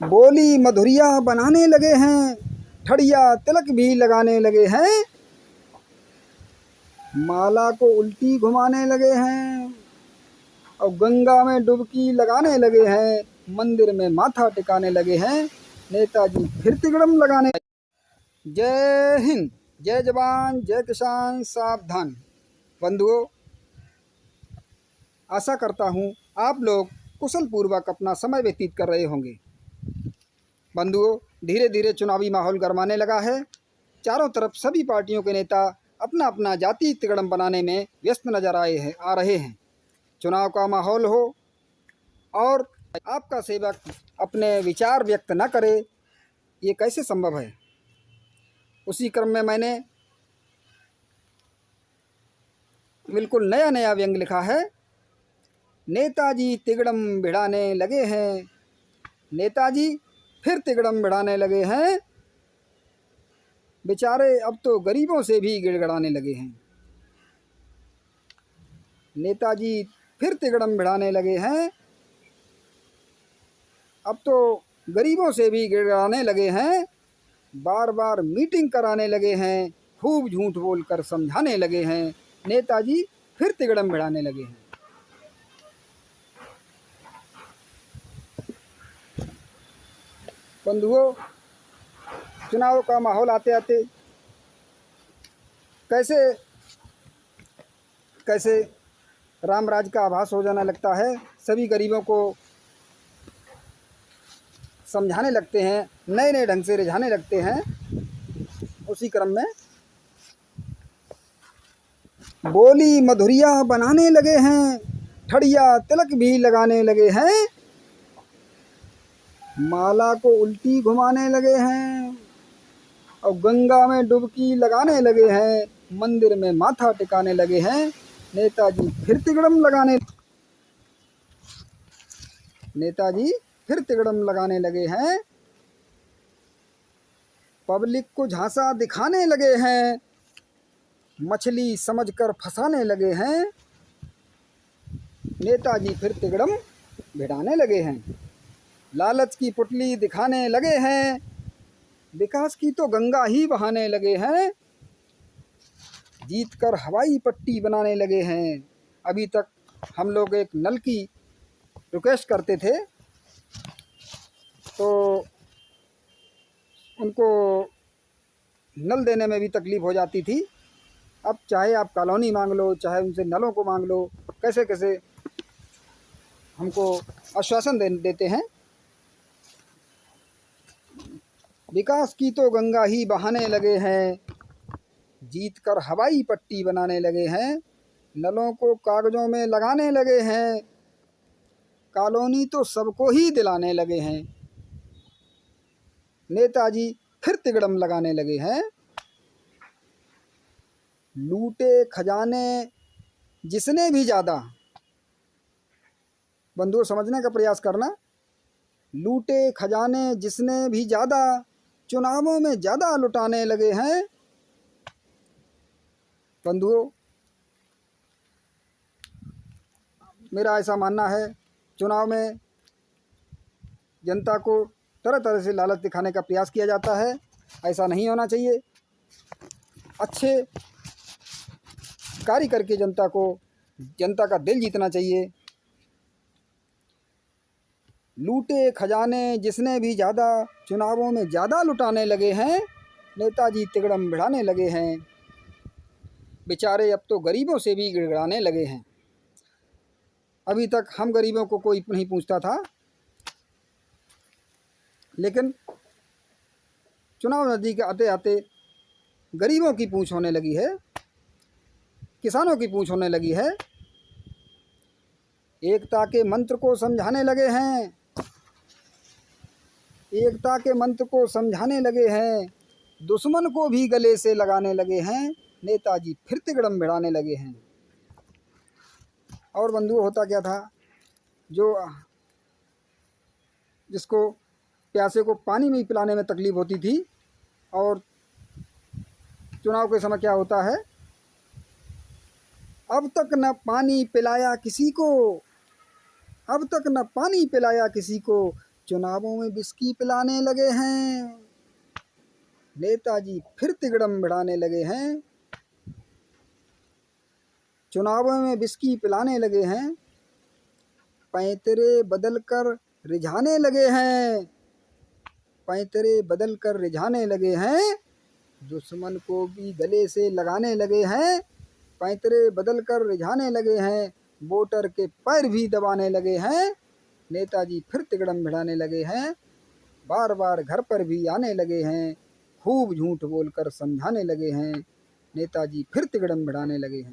बोली मधुरिया बनाने लगे हैं, ठड़िया तिलक भी लगाने लगे हैं, माला को उल्टी घुमाने लगे हैं और गंगा में डुबकी लगाने लगे हैं, मंदिर में माथा टिकाने लगे हैं, नेताजी फिर तिगड़म लगाने। जय हिंद, जय जवान, जय किसान, सावधान। बंधुओं, आशा करता हूँ आप लोग कुशल पूर्वक अपना समय व्यतीत कर रहे होंगे। बंधुओं, धीरे धीरे चुनावी माहौल गरमाने लगा है। चारों तरफ सभी पार्टियों के नेता अपना अपना जाति तिगड़म बनाने में व्यस्त नजर आ रहे हैं। चुनाव का माहौल हो और आपका सेवक अपने विचार व्यक्त न करे, ये कैसे संभव है। उसी क्रम में मैंने बिल्कुल नया नया व्यंग लिखा है। नेताजी तिगड़म भिड़ाने लगे हैं, नेताजी फिर तिगड़म भिड़ाने लगे हैं, बेचारे अब तो गरीबों से भी गिड़गिड़ाने लगे हैं। नेताजी फिर तिगड़म भिड़ाने लगे हैं, अब तो गरीबों से भी गिड़गिड़ाने लगे हैं, बार बार मीटिंग कराने लगे हैं, खूब झूठ बोलकर समझाने लगे हैं, नेताजी फिर तिगड़म भिड़ाने लगे हैं। बंधुओं, चुनाव का माहौल आते आते कैसे कैसे राम राज का आभास हो जाने लगता है। सभी गरीबों को समझाने लगते हैं, नए नए ढंग से रिझाने लगते हैं। उसी क्रम में बोली मधुरिया बनाने लगे हैं, ठड़िया तिलक भी लगाने लगे हैं, माला को उल्टी घुमाने लगे हैं और गंगा में डुबकी लगाने लगे हैं, मंदिर में माथा टिकाने लगे हैं, नेताजी फिर तिगड़म लगाने लगे हैं, पब्लिक को झांसा दिखाने लगे हैं, मछली समझकर फंसाने लगे हैं, नेताजी फिर तिगड़म भिड़ाने लगे हैं, लालच की पुतली दिखाने लगे हैं, विकास की तो गंगा ही बहाने लगे हैं, जीतकर हवाई पट्टी बनाने लगे हैं। अभी तक हम लोग एक नल की रिक्वेस्ट करते थे तो उनको नल देने में भी तकलीफ़ हो जाती थी। अब चाहे आप कॉलोनी मांग लो, चाहे उनसे नलों को मांग लो, कैसे कैसे हमको आश्वासन देते हैं। विकास की तो गंगा ही बहाने लगे हैं, जीतकर हवाई पट्टी बनाने लगे हैं, नलों को कागज़ों में लगाने लगे हैं, कॉलोनी तो सबको ही दिलाने लगे हैं, नेताजी फिर तिगड़म लगाने लगे हैं। लूटे खजाने जिसने भी ज़्यादा, बंधुओं समझने का प्रयास करना, लूटे खजाने जिसने भी ज़्यादा, चुनावों में ज़्यादा लुटाने लगे हैं। बंधुओं, मेरा ऐसा मानना है, चुनाव में जनता को तरह तरह से लालच दिखाने का प्रयास किया जाता है, ऐसा नहीं होना चाहिए। अच्छे कार्य करके जनता का दिल जीतना चाहिए। लूटे खजाने जिसने भी ज़्यादा, चुनावों में ज़्यादा लुटाने लगे हैं, नेताजी तिगड़म भिड़ाने लगे हैं, बेचारे अब तो गरीबों से भी गिड़गिड़ाने लगे हैं। अभी तक हम गरीबों को कोई नहीं पूछता था, लेकिन चुनाव नज़दीक आते आते गरीबों की पूछ होने लगी है, किसानों की पूछ होने लगी है। एकता के मंत्र को समझाने लगे हैं, एकता के मंत्र को समझाने लगे हैं, दुश्मन को भी गले से लगाने लगे हैं, नेताजी फिर तिगड़म भिड़ाने लगे हैं। और बंधुओं, होता क्या था, जिसको प्यासे को पानी में पिलाने में तकलीफ़ होती थी, और चुनाव के समय क्या होता है, अब तक न पानी पिलाया किसी को, अब तक न पानी पिलाया किसी को, चुनावों में विस्की पिलाने लगे हैं। नेताजी फिर तिगड़म बिड़ाने लगे हैं। चुनावों में विस्की पिलाने लगे हैं। पैंतरे बदल कर रिझाने लगे हैं। पैंतरे बदल कर रिझाने लगे हैं। दुश्मन को भी गले से लगाने लगे हैं। पैंतरे बदल कर रिझाने लगे हैं। वोटर के पैर भी दबाने लगे हैं। नेताजी फिर तिगड़म भिड़ाने लगे हैं। बार बार घर पर भी आने लगे हैं। खूब झूठ बोलकर समझाने लगे हैं। नेताजी फिर तिगड़म भिड़ाने लगे हैं।